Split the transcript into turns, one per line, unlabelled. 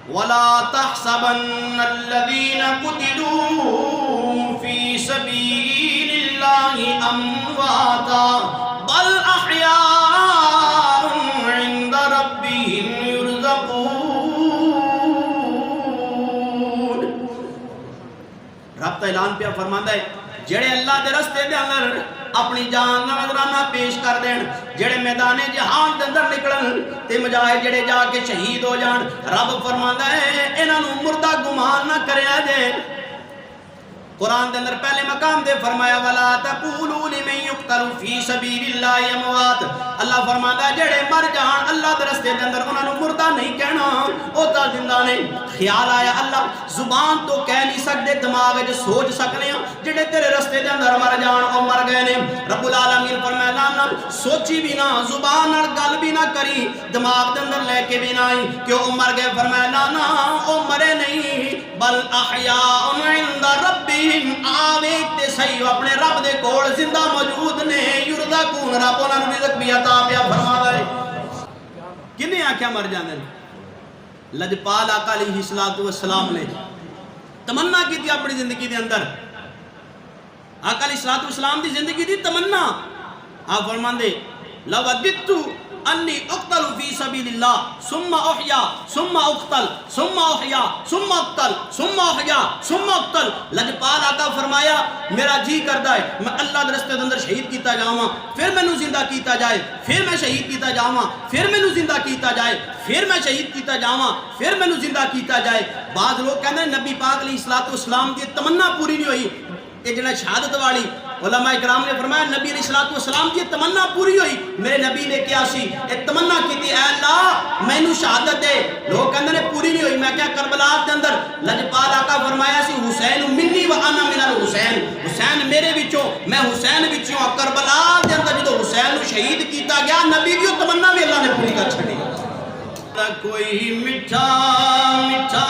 وَلَا تَحْسَبَنَّ الَّذِينَ قُتِلُوا فِي سَبِيلِ اللَّهِ أَمْوَاتًا بَلْ أَحْيَاءٌ عِندَ رَبِّهِمْ يُرْزَقُونَ۔ رب تا اعلان پہ فرماندا ہے جڑے اللہ دے رستے دے اندر اپنی جان دا نذرانہ پیش کر دین، جڑے میدان جہاد دے اندر نکلن تے مجاہد جڑے جا کے شہید ہو جان، رب فرماندا ہے انہاں نوں مردہ گمان نہ کریا جے۔ قرآن دے اندر پہلے مقام دے فرمایا وَلَا تَقُولُوا لِمَن يُقْتَلُ فِي سَبِيلِ اللَّهِ أَمْوَاتٌ، اللہ فرماتا ہے جڑے مر جان اللہ دے رستے دے اندر انہاں نوں مردہ نہیں کہنا، او تا زندہ نہیں۔ خیال آیا اللہ زبان تو کہہ نہیں سکتے، دماغ وچ سوچ سکنے ہیں جڑے تیرے رستے دے اندر مر جان او مر گئے نے۔ رب العالمین فرمایا نا سوچی بھی نہ، زبان نال گل بھی نہ کری، دماغ دے اندر لے کے بھی نہ آئی کہ او مر گئے۔ فرمایا نا او مرے نہیں، بل احیاء عند ربہم، آوے تے صحیح اپنے رب دے کول زندہ موجود نے، یرزقون، رب انہاں نوں رزق بھی عطا پیا فرماتا ہے۔ کنے آکھیا مر جاندے نے؟ لجپال آقا علیہ السلام نے تمنا کی تھی اپنی زندگی دے اندر، آقا علیہ السلام دی زندگی دی تمنا آپ فرماندے لو وددت انی اقتل فی سبیل اللہ ثم احیا ثم اقتل ثم احیا ثم اقتل ثم احیا ثم اقتل۔ لجپال آقا فرمایا میرا جی کردا ہے میں اللہ دے رستے دے اندر شہید کیتا جاواں، پھر مینوں زندہ کیتا جائے، پھر میں شہید کیتا جاواں، پھر مینوں زندہ کیتا جائے، پھر میں شہید کیتا جاواں، پھر مینوں زندہ کیتا جائے۔ بعض لوگ کہندے نبی پاک علیہ السلام دی تمنا پوری نہیں ہوئی، یہ جڑا شہادت والی علماء اکرام نے فرمایا نبی علیہ السلام کی تمنا پوری ہوئی۔ میرے نبی نے کیا سی ایک تمنا کی تھی، اے اللہ مینوں شہادت دے، لوگ کہندے نے پوری نہیں ہوئی۔ میں کیا کربلا دے اندر لجپال آقا فرمایا سی حسین منی و انا من الحسین، حسین میرے وچوں میں حسین وچوں۔ کربلا دے اندر جدوں حسین نوں شہید کیتا گیا نبی دی تمنا بھی اللہ نے پوری کر چھڈی۔ کوئی میٹھا میٹھا